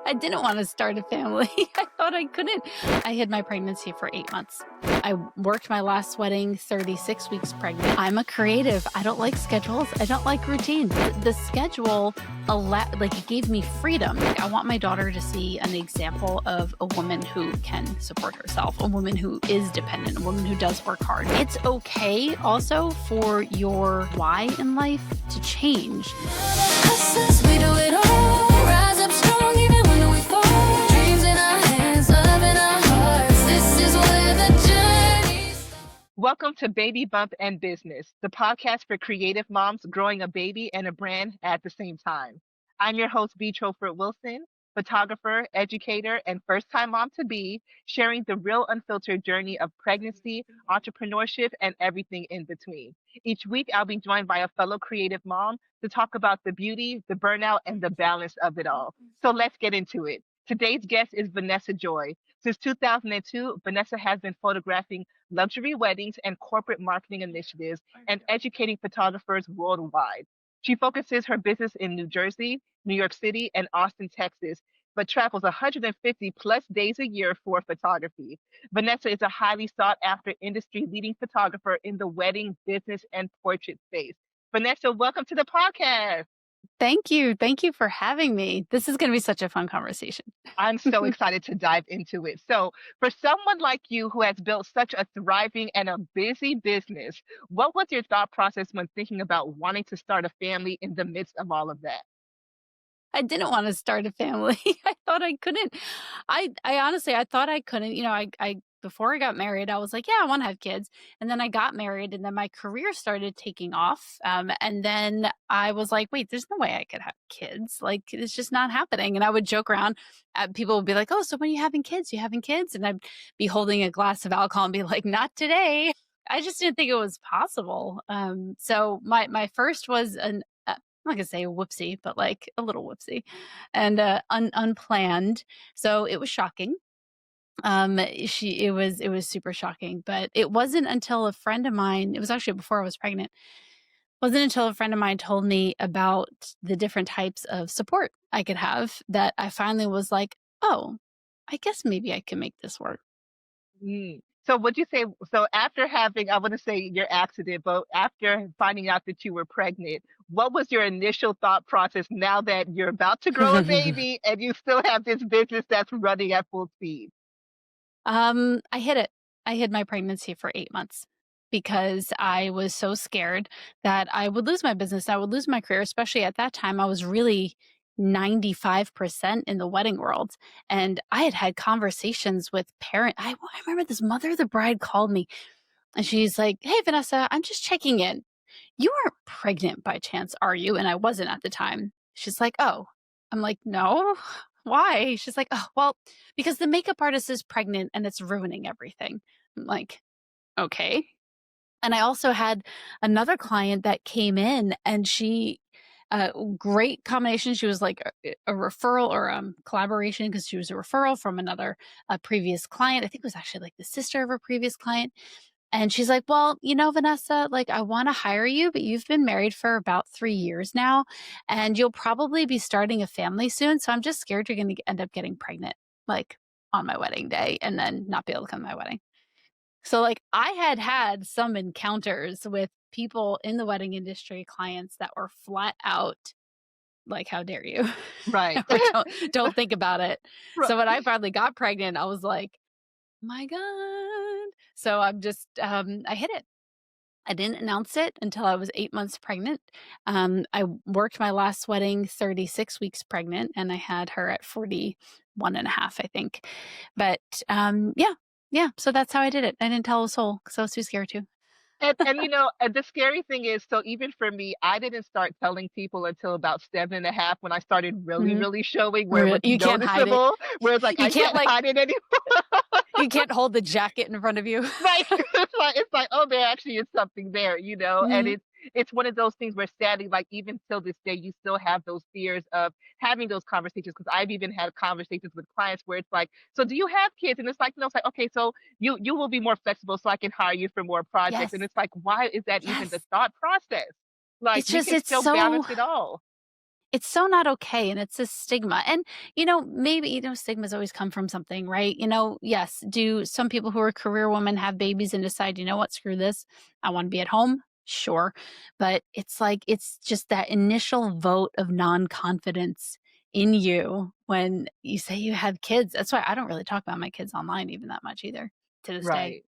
I didn't want to start a family. I thought I couldn't. I hid my pregnancy for 8 months. I worked my last wedding 36 weeks pregnant. I'm a creative. I don't like schedules. I don't like routines. The schedule, it gave me freedom. I want my daughter to see an example of a woman who can support herself, a woman who is dependent, a woman who does work hard. It's okay also for your why in life to change. We do it all. Rise up strong even when we fall. Dreams in our hands, love in our hearts. This is where the journey starts. Welcome to Baby Bump and Business, the podcast for creative moms growing a baby and a brand at the same time. I'm your host, B. Troford Wilson, photographer, educator, and first time mom to be, sharing the real unfiltered journey of pregnancy, entrepreneurship, and everything in between. Each week, I'll be joined by a fellow creative mom to talk about the beauty, the burnout, and the balance of it all. So let's get into it. Today's guest is Vanessa Joy. Since 2002, Vanessa has been photographing luxury weddings and corporate marketing initiatives and educating photographers worldwide. She focuses her business in New Jersey, New York City, and Austin, Texas, but travels 150 plus days a year for photography. Vanessa is a highly sought after industry leading photographer in the wedding, business, and portrait space. Vanessa, welcome to the podcast. Thank you. Thank you for having me. This is going to be such a fun conversation. I'm so excited to dive into it. So, for someone like you who has built such a thriving and a busy business, what was your thought process when thinking about wanting to start a family in the midst of all of that? I didn't want to start a family. I thought I couldn't. I honestly, I thought I couldn't. I before I got married, I was like, yeah, I want to have kids. And then I got married, and then my career started taking off. And then I was like, wait, there's no way I could have kids. Like, it's just not happening. And I would joke around. People would be like, oh, so when are you having kids? You having kids? And I'd be holding a glass of alcohol and be like, not today. I just didn't think it was possible. So my first was I'm not gonna say a whoopsie, but like a little whoopsie, and unplanned. So it was shocking. It was super shocking, but it wasn't until a friend of mine. It was actually before I was pregnant. Wasn't until a friend of mine told me about the different types of support I could have that I finally was like, oh, I guess maybe I can make this work. Mm. So, would you say, so after having, I want to say your accident, but after finding out that you were pregnant, what was your initial thought process now that you're about to grow a baby and you still have this business that's running at full speed? I hid it. I hid my pregnancy for 8 months because I was so scared that I would lose my business. I would lose my career, especially at that time. I was really 95% in the wedding world. And I had had conversations with I remember this mother of the bride called me and she's like, hey, Vanessa, I'm just checking in. You aren't pregnant by chance, are you? And I wasn't at the time. She's like, oh. I'm like, no. Why? She's like, oh, well, because the makeup artist is pregnant and it's ruining everything. I'm like, okay. And I also had another client that came in and great combination. She was like a referral or collaboration because she was a referral from another previous client. I think it was actually like the sister of a previous client. And she's like, well, Vanessa, like, I want to hire you, but you've been married for about 3 years now, and you'll probably be starting a family soon. So I'm just scared you're going to end up getting pregnant, like on my wedding day, and then not be able to come to my wedding. So, like, I had had some encounters with people in the wedding industry, clients that were flat out like, how dare you? Right. Or don't think about it. Right. So when I finally got pregnant, I was like, my God. So I hid it. I didn't announce it until I was 8 months pregnant. I worked my last wedding 36 weeks pregnant, and I had her at 41 and a half, I think. But yeah. So that's how I did it. I didn't tell a soul because I was too scared to. And the scary thing is, so even for me, I didn't start telling people until about 7.5 when I started really, Mhm. really showing where it was You can't hide it. noticeable, where it's like You I can't can't hide it anymore. you can't hold the jacket in front of you. Right. It's like, oh, there actually is something there, and Mhm. it's one of those things where sadly, like even till this day, you still have those fears of having those conversations. Because I've even had conversations with clients where it's like, so do you have kids? And it's like, no, it's like, okay, so you will be more flexible so I can hire you for more projects. And Yes. it's like, why is that even the Yes. thought process? Like It's we just can it's still so balance it all. it's so not okay, and it's a stigma. And, maybe, stigmas always come from something, right? Yes, do some people who are career women have babies and decide, you know what, screw this, I want to be at home? Sure. But it's like, it's just that initial vote of non confidence in you when you say you have kids. That's why I don't really talk about my kids online even that much either to this day.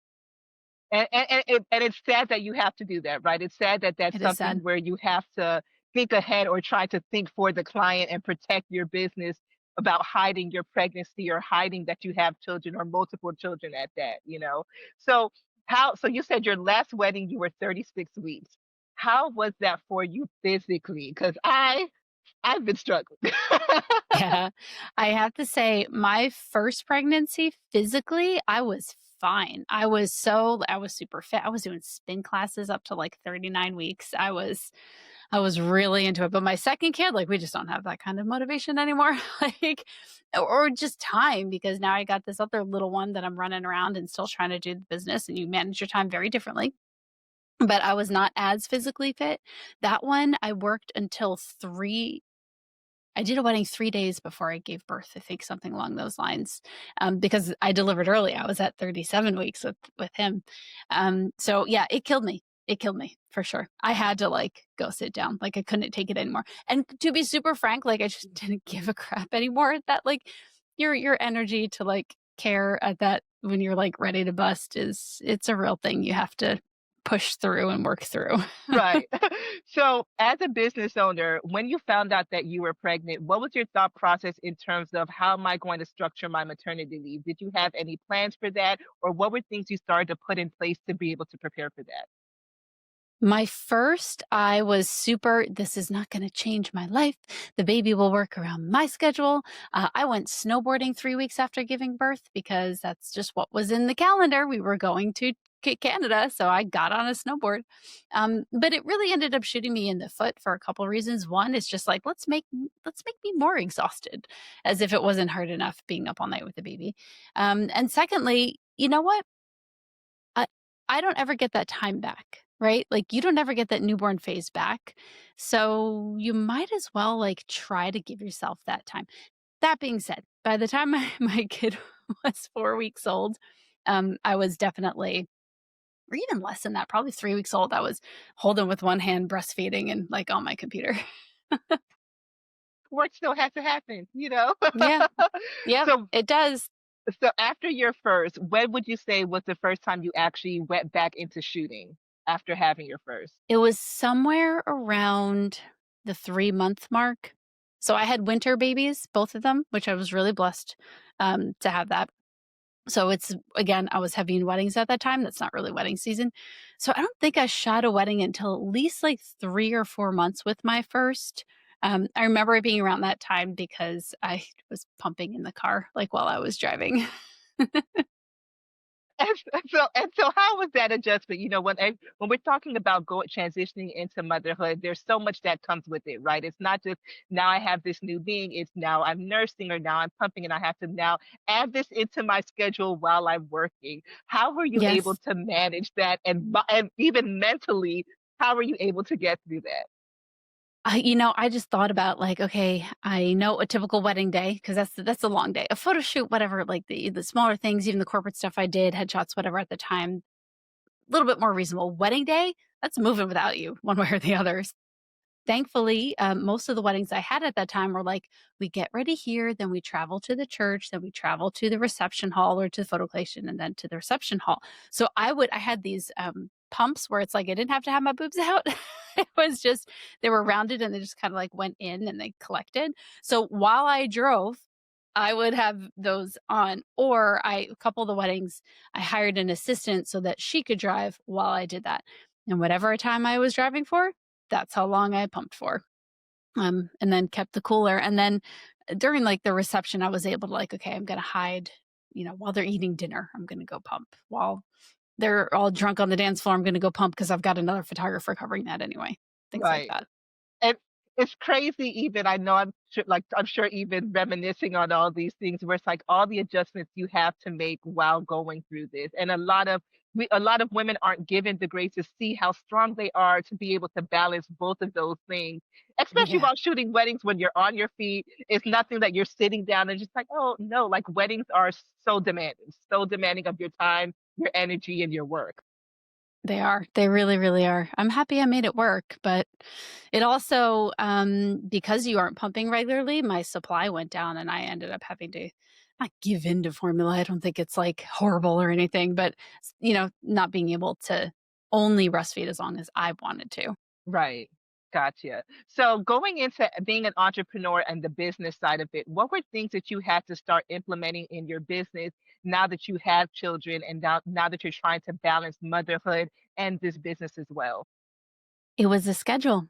Right. And it's sad that you have to do that, right? It's sad that that's It is something sad. where you have to think ahead or try to think for the client and protect your business about hiding your pregnancy or hiding that you have children or multiple children at that, you know? So so you said your last wedding you were 36 weeks. How was that for you physically? Because I've been struggling. Yeah. I have to say, my first pregnancy, physically, I was fine. I was super fit. I was doing spin classes up to like 39 weeks. I was really into it. But my second kid, like, we just don't have that kind of motivation anymore. Like, or just time, because now I got this other little one that I'm running around and still trying to do the business, and you manage your time very differently. But I was not as physically fit. That one, I worked until I did a wedding 3 days before I gave birth, I think something along those lines, because I delivered early. I was at 37 weeks with him. So yeah, it killed me. It killed me for sure. I had to, like, go sit down. Like, I couldn't take it anymore. And to be super frank, like, I just didn't give a crap anymore at that, like, your energy to, like, care at that when you're, like, ready to bust it's a real thing you have to push through and work through. Right. So, as a business owner, when you found out that you were pregnant, what was your thought process in terms of how am I going to structure my maternity leave? Did you have any plans for that, or what were things you started to put in place to be able to prepare for that? My first, I was super, this is not going to change my life. The baby will work around my schedule. I went snowboarding 3 weeks after giving birth because that's just what was in the calendar. We were going to Canada, so I got on a snowboard. But it really ended up shooting me in the foot for a couple of reasons. One is just like, let's make me more exhausted, as if it wasn't hard enough being up all night with the baby. And secondly, you know what? I I don't ever get that time back, right? Like, you don't ever get that newborn phase back. So you might as well, like, try to give yourself that time. That being said, by the time my kid was 4 weeks old, I was definitely, or even less than that, probably 3 weeks old, I was holding with one hand, breastfeeding, and, like, on my computer. Work still has to happen, you know? Yeah. Yep, So, it does. so after your first, when would you say was the first time you actually went back into shooting after having your first? It was somewhere around the 3-month mark. So I had winter babies, both of them, which I was really blessed, to have that. So it's, again, I was heavy in weddings at that time. That's not really wedding season. So I don't think I shot a wedding until at least like 3 or 4 months with my first. I remember it being around that time because I was pumping in the car, like, while I was driving. And so how was that adjustment? You know, when we're talking about transitioning into motherhood, there's so much that comes with it, right? It's not just now I have this new being, it's now I'm nursing or now I'm pumping and I have to now add this into my schedule while I'm working. How were you able Yes. to manage that and even mentally, how were you able to get through that? I just thought about, like, okay, I know a typical wedding day because that's a long day. A photo shoot, whatever, like the smaller things, even the corporate stuff I did, headshots, whatever at the time, a little bit more reasonable. Wedding day, that's moving without you, one way or the other. Thankfully, most of the weddings I had at that time were like, we get ready here, then we travel to the church, then we travel to the reception hall or to the photo collection, and then to the reception hall. So I had these pumps where it's like I didn't have to have my boobs out. It was just, they were rounded and they just kind of like went in and they collected. So while I drove, I would have those on, or a couple of the weddings, I hired an assistant so that she could drive while I did that. And whatever time I was driving for, that's how long I pumped for, and then kept the cooler. And then during, like, the reception, I was able to, like, okay, I'm gonna hide, while they're eating dinner, I'm gonna go pump. While they're all drunk on the dance floor, I'm gonna go pump because I've got another photographer covering that anyway. Things like Right. that. And it's crazy even I know I'm sure even reminiscing on all these things where it's like all the adjustments you have to make while going through this. And a lot of a lot of women aren't given the grace to see how strong they are to be able to balance both of those things, especially Yeah, while shooting weddings when you're on your feet. It's nothing that you're sitting down and just like, oh no, like weddings are so demanding of your time, your energy, and your work. they are. They really, really are. I'm happy I made it work, but it also, because you aren't pumping regularly, my supply went down and I ended up having to not give in to formula. I don't think it's like horrible or anything, but not being able to only breastfeed as long as I wanted to. Right. Gotcha. So going into being an entrepreneur and the business side of it, what were things that you had to start implementing in your business now that you have children and now that you're trying to balance motherhood and this business as well? It was a schedule.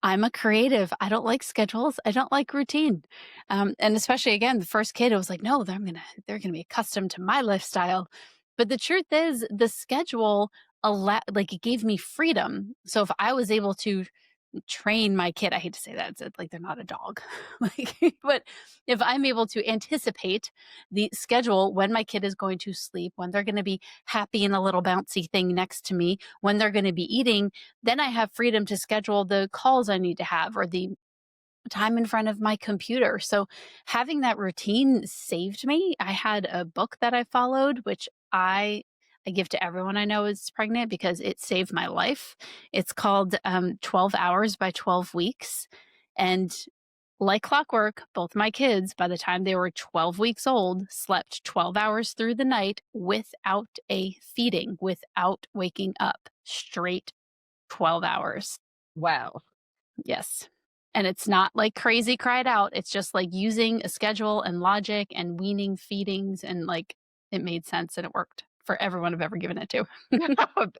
I'm a creative. I don't like schedules. I don't like routine. And especially again, the first kid, it was like, no, they're gonna be accustomed to my lifestyle. But the truth is the schedule like it gave me freedom. So if I was able to train my kid, I hate to say that, it's like they're not a dog. Like, but if I'm able to anticipate the schedule when my kid is going to sleep, when they're going to be happy in a little bouncy thing next to me, when they're going to be eating, then I have freedom to schedule the calls I need to have or the time in front of my computer. So having that routine saved me. I had a book that I followed, which I give to everyone I know is pregnant because it saved my life. It's called 12 Hours by 12 Weeks. And like clockwork, both my kids, by the time they were 12 weeks old, slept 12 hours through the night without a feeding, without waking up, straight 12 hours. Wow. Yes. And it's not like crazy cried out. It's just like using a schedule and logic and weaning feedings and like it made sense and it worked for everyone I've ever given it to.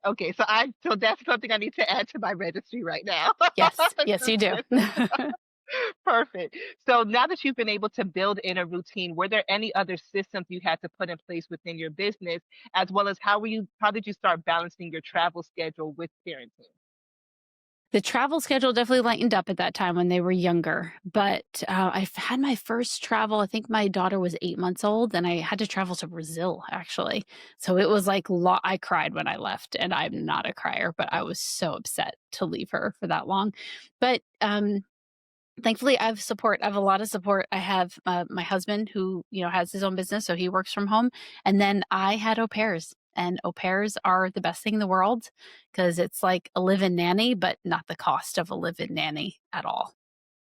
Okay, so that's something I need to add to my registry right now. Yes. Yes, you do. Perfect. So now that you've been able to build in a routine, were there any other systems you had to put in place within your business, as well as how did you start balancing your travel schedule with parenting? The travel schedule definitely lightened up at that time when they were younger, but, I've had my first travel. I think my daughter was 8 months old, and I had to travel to Brazil, actually. So it was like I cried when I left, and I'm not a crier, but I was so upset to leave her for that long. But, thankfully, I have support. I have a lot of support. I have, my husband who, has his own business, so he works from home, and then I had au pairs, and au pairs are the best thing in the world because it's like a live-in nanny, but not the cost of a live-in nanny at all.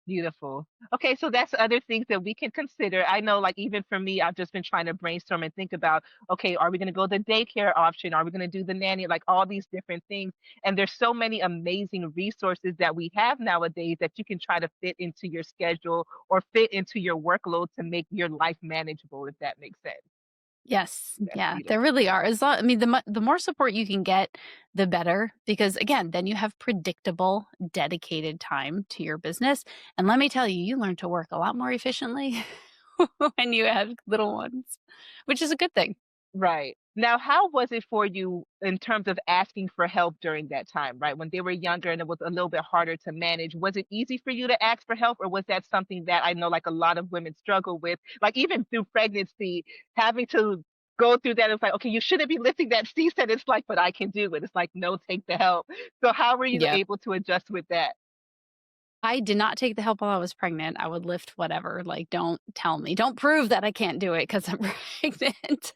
Beautiful. Okay, so that's other things that we can consider. I know, like, even for me, I've just been trying to brainstorm and think about, okay, are we going to go the daycare option? Are we going to do the nanny? Like all these different things. And there's so many amazing resources that we have nowadays that you can try to fit into your schedule or fit into your workload to make your life manageable, if that makes sense. Yes, That's yeah, there beautiful. really are. I mean, the more support you can get, the better, because again, then you have predictable, dedicated time to your business. And let me tell you, you learn to work a lot more efficiently when you have little ones, which is a good thing. Right. Now, how was it for you in terms of asking for help during that time, right? When they were younger and it was a little bit harder to manage, was it easy for you to ask for help, or was that something that I know like a lot of women struggle with? Like even through pregnancy, having to go through that, it's like, okay, you shouldn't be lifting that C-set. It's like, but I can do it. It's like, no, take the help. So how were you Yeah. able to adjust with that? I did not take the help while I was pregnant. I would lift whatever. Like, don't tell me, don't prove that I can't do it because I'm pregnant.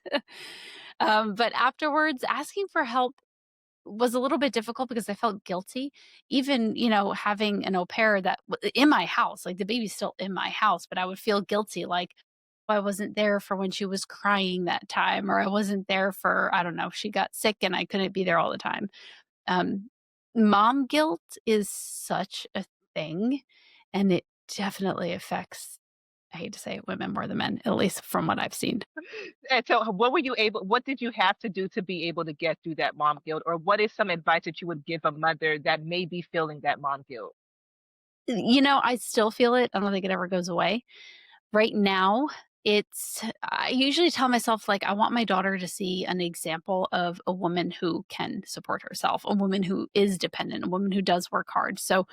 But afterwards, asking for help was a little bit difficult because I felt guilty. Even, having an au pair in my house, like the baby's still in my house, but I would feel guilty, like I wasn't there for when she was crying that time, or I wasn't there for, I don't know, she got sick and I couldn't be there all the time. Um, Mom guilt is such a thing, and it definitely affects, I hate to say it, women more than men, at least from what I've seen. And so what did you have to do to be able to get through that mom guilt? Or what is some advice that you would give a mother that may be feeling that mom guilt? I still feel it. I don't think it ever goes away. Right now, I usually tell myself, like, I want my daughter to see an example of a woman who can support herself, a woman who is dependent, a woman who does work hard. So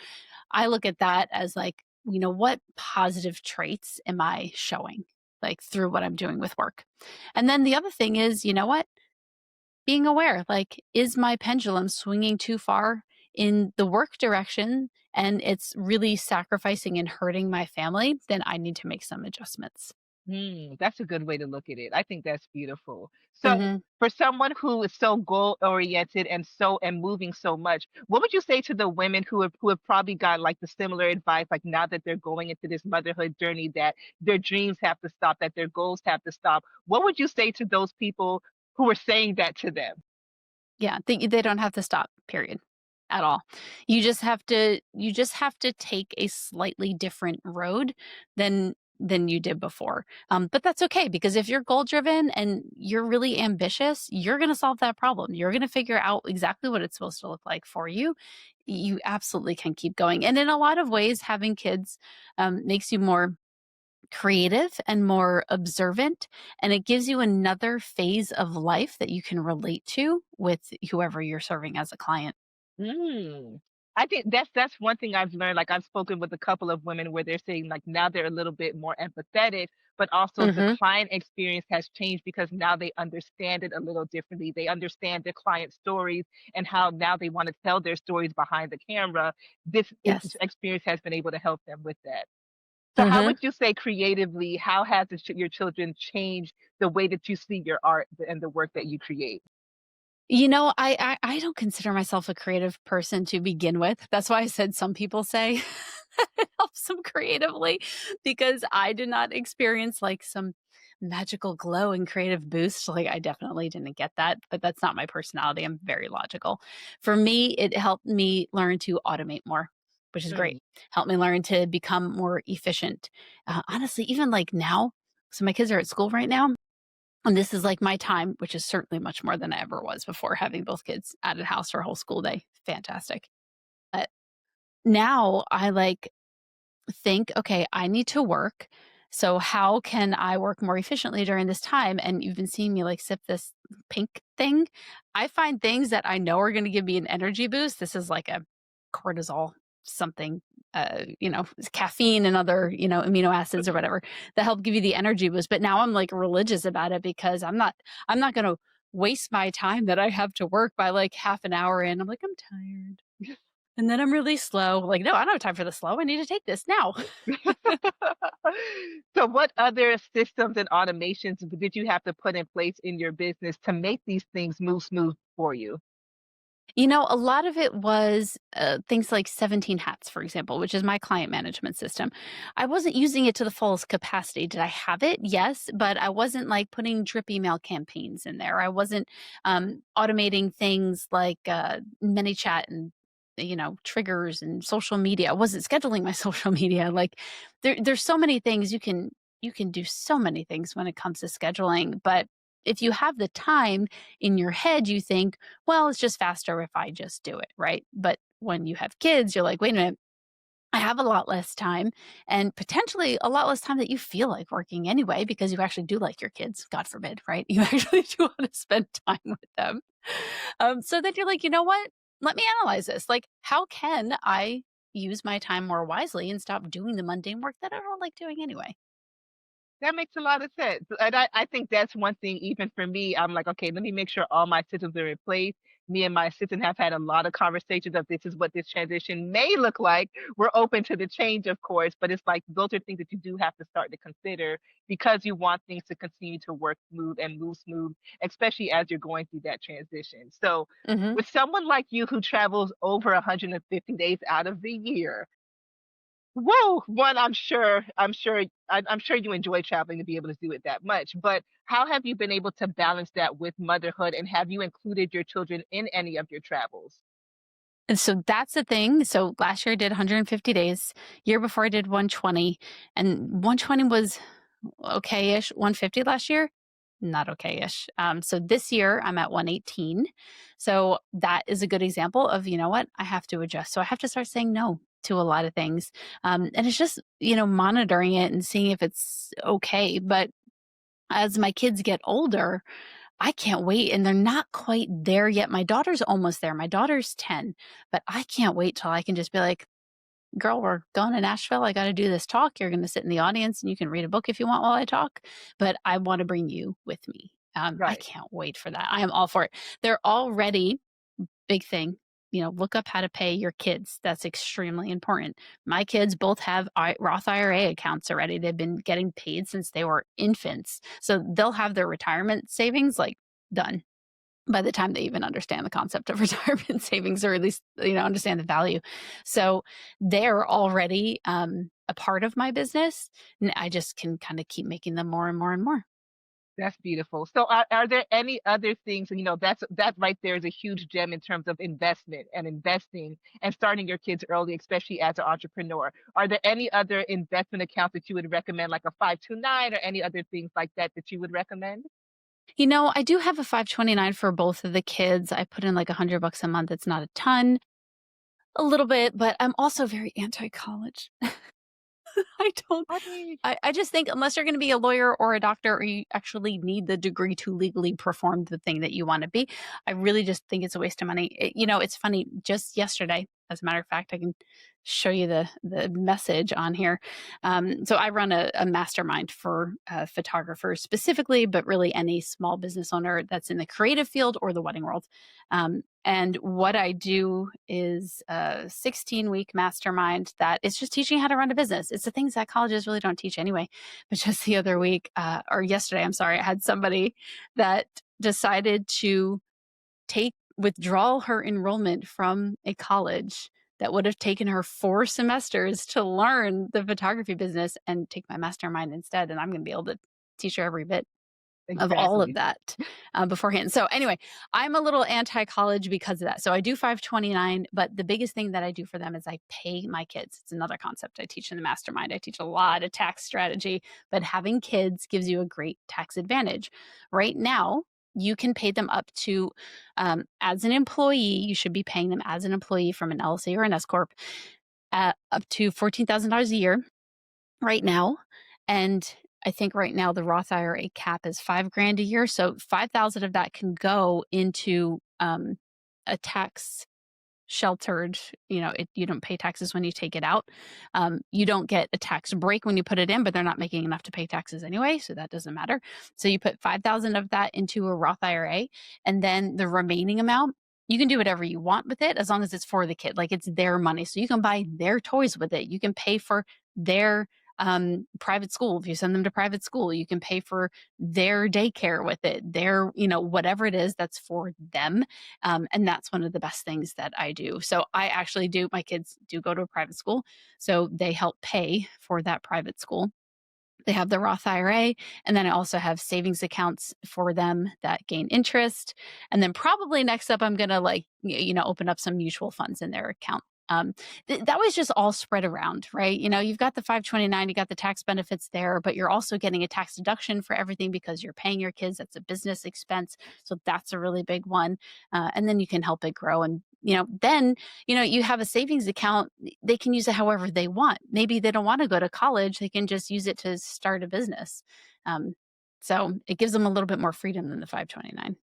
I look at that as like, what positive traits am I showing, like through what I'm doing with work? And then the other thing is, you know what? being aware, like, is my pendulum swinging too far in the work direction and it's really sacrificing and hurting my family, then I need to make some adjustments. That's a good way to look at it. I think that's beautiful. So, Mhm. for someone who is so goal oriented and moving so much, what would you say to the women who have probably got like the similar advice, like now that they're going into this motherhood journey, that their dreams have to stop, that their goals have to stop? What would you say to those people who are saying that to them? Yeah, they don't have to stop, period, at all. You just have to take a slightly different road than you did before. But that's okay because if you're goal driven and you're really ambitious, you're gonna solve that problem. You're gonna figure out exactly what it's supposed to look like for you. You absolutely can keep going. And in a lot of ways, having kids makes you more creative and more observant, and it gives you another phase of life that you can relate to with whoever you're serving as a client. Mm. I think that's one thing I've learned. Like I've spoken with a couple of women where they're saying like now they're a little bit more empathetic, but also the Mhm. client experience has changed because now they understand it a little differently. They understand the client stories and how now they want to tell their stories behind the camera. This Yes. experience has been able to help them with that. So how Mhm. would you say creatively, how has your children changed the way that you see your art and the work that you create? You know, I don't consider myself a creative person to begin with. That's why I said some people say it helps them creatively because I did not experience like some magical glow and creative boost. Like I definitely didn't get that, but that's not my personality. I'm very logical. For me, it helped me learn to automate more, which is great. Mm, Helped me learn to become more efficient. Honestly, even like now, so my kids are at school right now. And this is like my time, which is certainly much more than I ever was before having both kids at a house for a whole school day. Fantastic. But now I like think, okay, I need to work. So how can I work more efficiently during this time? And you've been seeing me like sip this pink thing. I find things that I know are going to give me an energy boost. This is like a cortisol something, caffeine and other, amino acids or whatever that help give you the energy boost. But now I'm like religious about it because I'm not going to waste my time that I have to work by like half an hour in. I'm like, I'm tired. And then I'm really slow. Like, no, I don't have time for the slow. I need to take this now. So what other systems and automations did you have to put in place in your business to make these things move smooth for you? A lot of it was things like 17 Hats, for example, which is my client management system. I wasn't using it to the fullest capacity. Did I have it? Yes, but I wasn't like putting drip email campaigns in there. I wasn't automating things like ManyChat and triggers and social media. I wasn't scheduling my social media. Like there's so many things you can do so many things when it comes to scheduling, but if you have the time in your head, you think, well, it's just faster if I just do it, right? But when you have kids, you're like, wait a minute, I have a lot less time and potentially a lot less time that you feel like working anyway, because you actually do like your kids, God forbid, right? You actually do want to spend time with them. So then you're like, you know what? Let me analyze this. Like, how can I use my time more wisely and stop doing the mundane work that I don't like doing anyway? That makes a lot of sense. And I think that's one thing, even for me, I'm like, okay, let me make sure all my systems are in place. Me and my assistant have had a lot of conversations of this is what this transition may look like. We're open to the change, of course, but it's like those are things that you do have to start to consider because you want things to continue to work smooth and move smooth, especially as you're going through that transition. So, Hmm. with someone like you who travels over 150 days out of the year, whoa! One, I'm sure you enjoy traveling to be able to do it that much, but how have you been able to balance that with motherhood, and have you included your children in any of your travels? And so that's the thing. So last year I did 150 days. Year before I did 120, and 120 was okay-ish. 150 last year, not okay-ish. So this year I'm at 118. So that is a good example of, you know what, I have to adjust. So I have to start saying no to a lot of things. And it's just, monitoring it and seeing if it's okay. But as my kids get older, I can't wait, and they're not quite there yet. My daughter's almost there. My daughter's 10, but I can't wait till I can just be like, "Girl, we're going to Nashville. I gotta do this talk. You're gonna sit in the audience, and you can read a book if you want while I talk, but I wanna bring you with me." I Right. can't wait for that. I am all for it. They're already big thing, look up how to pay your kids. That's extremely important. My kids both have Roth IRA accounts already. They've been getting paid since they were infants. So they'll have their retirement savings like done by the time they even understand the concept of retirement savings, or at least, understand the value. So they're already a part of my business. And I just can kind of keep making them more and more and more. That's beautiful. So are there any other things, and that right there is a huge gem in terms of investment and investing and starting your kids early, especially as an entrepreneur. Are there any other investment accounts that you would recommend, like a 529 or any other things like that that you would recommend? I do have a 529 for both of the kids. I put in like $100 a month. It's not a ton, a little bit, but I'm also very anti college. I don't I mean, I just think unless you're gonna be a lawyer or a doctor or you actually need the degree to legally perform the thing that you wanna be, I really just think it's a waste of money. It's funny, just yesterday, as a matter of fact, I can show you the message on here. So I run a mastermind for, photographers specifically, but really any small business owner that's in the creative field or the wedding world. And what I do is a 16-week mastermind that is just teaching how to run a business. It's the things that colleges really don't teach anyway. But just the other week, or yesterday, I'm sorry, I had somebody that decided to withdraw her enrollment from a college that would have taken her 4 semesters to learn the photography business and take my mastermind instead. And I'm going to be able to teach her every bit of all of exactly. that, beforehand. So anyway, I'm a little anti-college because of that. So I do 529, but the biggest thing that I do for them is I pay my kids. It's another concept I teach in the mastermind. I teach a lot of tax strategy, but having kids gives you a great tax advantage. Right now, you can pay them up to, as an employee, you should be paying them as an employee from an LLC or an S corp, up to $14,000 a year right now. And I think right now the Roth IRA cap is 5 grand a year. So 5,000 of that can go into a tax sheltered, you don't pay taxes when you take it out. You don't get a tax break when you put it in, but they're not making enough to pay taxes anyway. So that doesn't matter. So you put 5,000 of that into a Roth IRA, and then the remaining amount, you can do whatever you want with it as long as it's for the kid. Like it's their money. So you can buy their toys with it. You can pay for their private school. If you send them to private school, you can pay for their daycare with it, their, whatever it is that's for them. And that's one of the best things that I do. So I actually my kids do go to a private school. So they help pay for that private school. They have the Roth IRA, and then I also have savings accounts for them that gain interest. And then probably next up, I'm gonna open up some mutual funds in their account. That was just all spread around, right? You've got the 529, you got the tax benefits there, but you're also getting a tax deduction for everything because you're paying your kids. That's a business expense, so that's a really big one. And then you can help it grow, and then you have a savings account. They can use it however they want. Maybe they don't want to go to college. They can just use it to start a business. Um, so it gives them a little bit more freedom than the 529.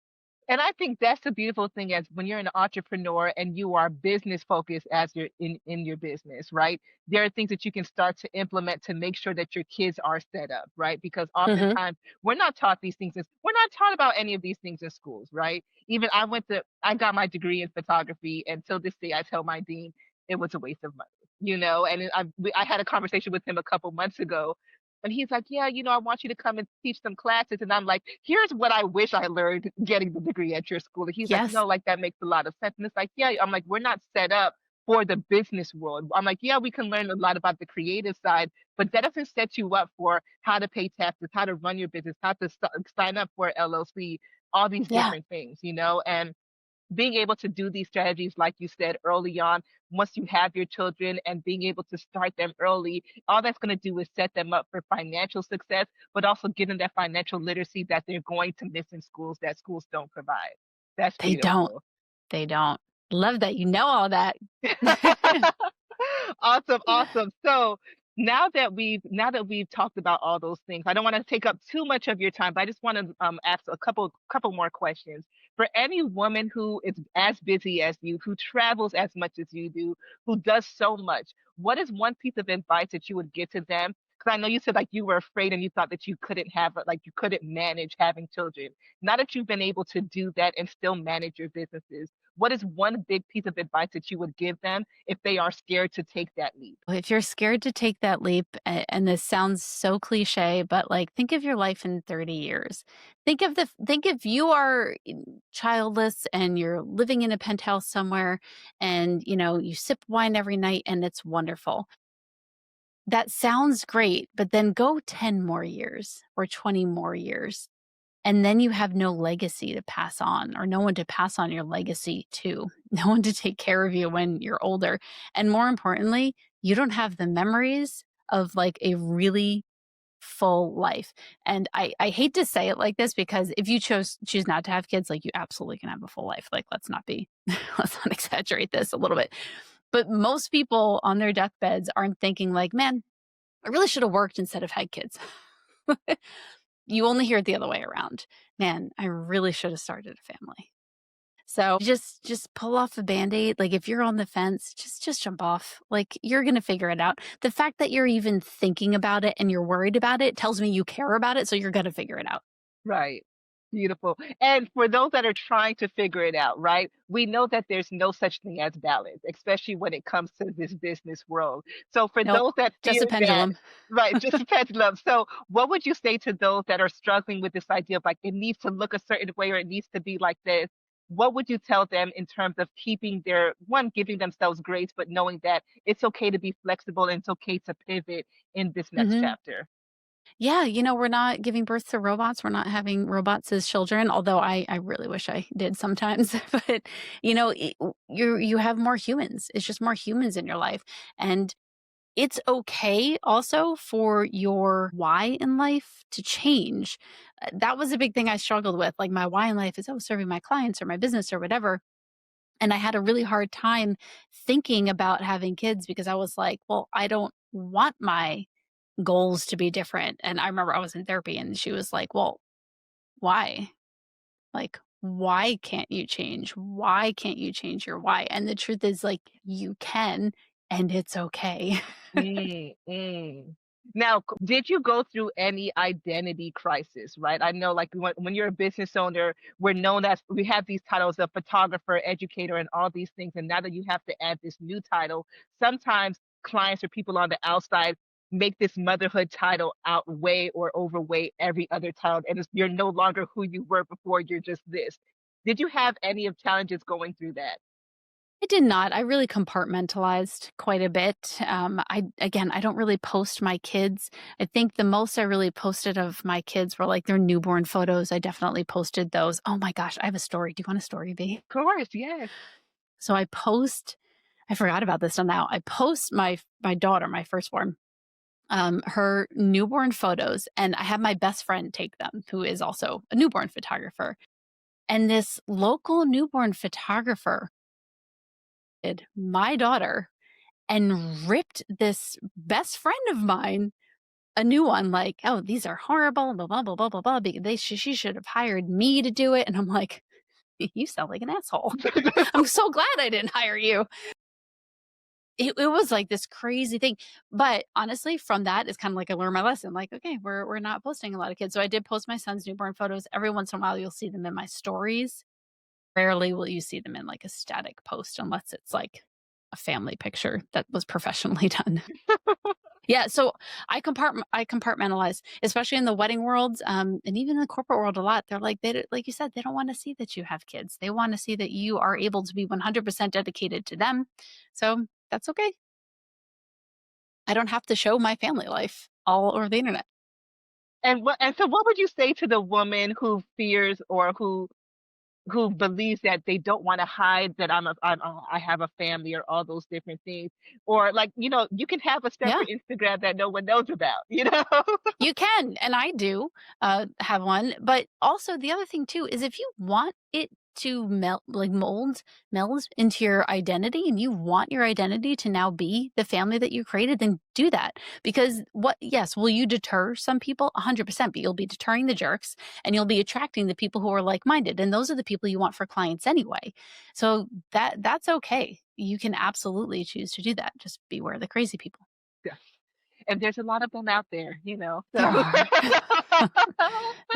And I think that's the beautiful thing as when you're an entrepreneur and you are business focused as you're in your business, right? There are things that you can start to implement to make sure that your kids are set up, right? Because Hmm. oftentimes we're not taught these things. We're not taught about any of these things in schools, right? Even I got my degree in photography, and till this day, I tell my dean it was a waste of money, And I had a conversation with him a couple months ago, and he's like, yeah, I want you to come and teach some classes. And I'm like, here's what I wish I learned getting the degree at your school. And he's like, Yes. no, like that makes a lot of sense. And it's like, yeah, I'm like, we're not set up for the business world. I'm like, yeah, we can learn a lot about the creative side, but that doesn't set you up for how to pay taxes, how to run your business, how to sign up for LLC, all these Yeah. different things, And being able to do these strategies, like you said early on, once you have your children and being able to start them early, all that's going to do is set them up for financial success, but also give them that financial literacy that they're going to miss in schools that schools don't provide. That's They don't. beautiful. They don't. Love that you know all that. Awesome, awesome. So now that we've talked about all those things, I don't want to take up too much of your time, but I just want to ask a couple more questions. For any woman who is as busy as you, who travels as much as you do, who does so much, what is one piece of advice that you would give to them Because I know you said like you were afraid and you thought that you couldn't like you couldn't manage having children. Now that you've been able to do that and still manage your businesses, what is one big piece of advice that you would give them if they are scared to take that leap? If you're scared to take that leap, and this sounds so cliche, but like think of your life in 30 years. Think if you are childless and you're living in a penthouse somewhere and you sip wine every night and it's wonderful. That sounds great, but then go 10 more years or 20 more years. And then you have no legacy to pass on or no one to pass on your legacy to, no one to take care of you when you're older. And more importantly, you don't have the memories of like a really full life. And I hate to say it like this because if you choose not to have kids, like you absolutely can have a full life. Like let's not be let's not exaggerate this a little bit. But most people on their deathbeds aren't thinking like, man, I really should have worked instead of had kids. You only hear it the other way around. Man, I really should have started a family. So just pull off the Band-Aid. Like if you're on the fence, just jump off. Like you're gonna figure it out. The fact that you're even thinking about it and you're worried about it tells me you care about it, so you're gonna figure it out. Right. Beautiful. And for those that are trying to figure it out, right? We know that there's no such thing as balance, especially when it comes to this business world. So for Nope, those that just fear a that, pendulum. right, just a pendulum. So what would you say to those that are struggling with this idea of like it needs to look a certain way or it needs to be like this? What would you tell them in terms of keeping their one, giving themselves grace, but knowing that it's okay to be flexible and it's okay to pivot in this next Mhm. chapter? Yeah, we're not giving birth to robots. We're not having robots as children, although I really wish I did sometimes. But you have more humans. It's just more humans in your life, and it's okay also for your why in life to change. That was a big thing I struggled with. Like my why in life is serving my clients or my business or whatever. And I had a really hard time thinking about having kids because I was like, well, I don't want my goals to be different. And I remember I was in therapy and she was like, well, why? Like, why can't you change? Why can't you change your why? And the truth is, like, you can, and it's okay. Mm, mm. Now, did you go through any identity crisis, right? I know, like, when you're a business owner, we're known as we have these titles of photographer, educator, and all these things. And now that you have to add this new title, sometimes clients or people on the outside make this motherhood title outweigh or overweigh every other title, and you're no longer who you were before. You're just this. Did you have any of challenges going through that? I did not. I really compartmentalized quite a bit. I don't really post my kids. I think the most I really posted of my kids were like their newborn photos. I definitely posted those. Oh my gosh, I have a story. Do you want a story, B? Of course, yes. So I forgot about this till now. I post my daughter, my firstborn, her newborn photos, and I have my best friend take them, who is also a newborn photographer. And this local newborn photographer did my daughter and ripped this best friend of mine a new one, like, "Oh, these are horrible, blah, blah, blah, blah, blah, blah. She should have hired me to do it." And I'm like, "You sound like an asshole. I'm so glad I didn't hire you." It was like this crazy thing. But honestly, from that, it's kind of like I learned my lesson. Like, okay, we're not posting a lot of kids. So I did post my son's newborn photos. Every once in a while, you'll see them in my stories. Rarely will you see them in like a static post unless it's like a family picture that was professionally done. Yeah, so I compartmentalize, especially in the wedding world, and even in the corporate world a lot. They're like like you said, they don't want to see that you have kids. They want to see that you are able to be 100% dedicated to them. So that's okay. I don't have to show my family life all over the internet. And so what would you say to the woman who fears or who believes that they don't want to hide that I have a family or all those different things, or like you can have a Yeah. separate Instagram that no one knows about, you know? You can, and I do have one. But also, the other thing too is if you want it to meld into your identity, and you want your identity to now be the family that you created, then do that. Because yes, will you deter some people? 100%, but you'll be deterring the jerks, and you'll be attracting the people who are like minded, and those are the people you want for clients anyway. So that's okay. You can absolutely choose to do that. Just beware the crazy people. Yeah. and there's a lot of them out there, There so are.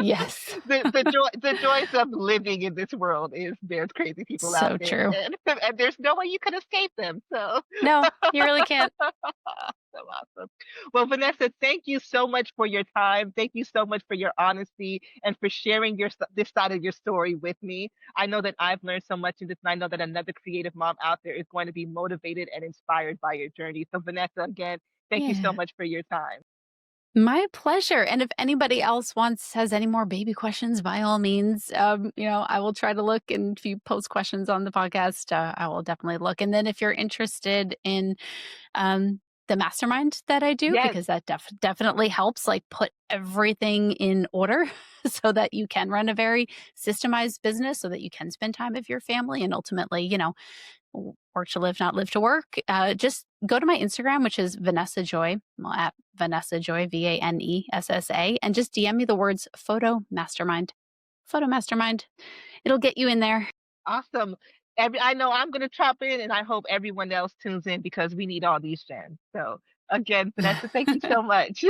Yes. the joys of living in this world is there's crazy people out So there, true. and and there's no way you can escape them. So No, you really can't. so awesome. Well, Vanessa, thank you so much for your time. Thank you so much for your honesty and for sharing this side of your story with me. I know that I've learned so much in this, and I know that another creative mom out there is going to be motivated and inspired by your journey. So, Vanessa, again, thank you so Yeah. much for your time. My pleasure. And if anybody else has any more baby questions, by all means, I will try to look. And if you post questions on the podcast, I will definitely look. And then if you're interested in um, the mastermind that I do, Yes. because that definitely helps like put everything in order so that you can run a very systemized business so that you can spend time with your family and ultimately, work to live, not live to work. Just go to my Instagram, which is Vanessa Joy, well, at Vanessa Joy, Vanessa, and just DM me the words photo mastermind. Photo mastermind. It'll get you in there. Awesome. I know I'm going to chop in, and I hope everyone else tunes in because we need all these gems. So, again, Vanessa, thank you so much.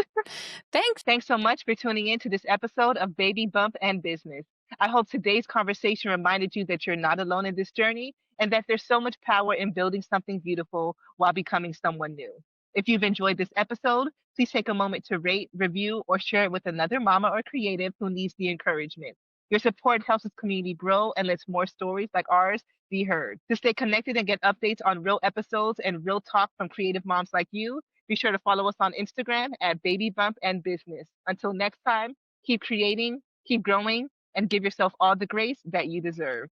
Thanks. Thanks so much for tuning in to this episode of Baby Bump and Business. I hope today's conversation reminded you that you're not alone in this journey and that there's so much power in building something beautiful while becoming someone new. If you've enjoyed this episode, please take a moment to rate, review, or share it with another mama or creative who needs the encouragement. Your support helps this community grow and lets more stories like ours be heard. To stay connected and get updates on real episodes and real talk from creative moms like you, be sure to follow us on Instagram at Baby Bump and Business. Until next time, keep creating, keep growing, and give yourself all the grace that you deserve.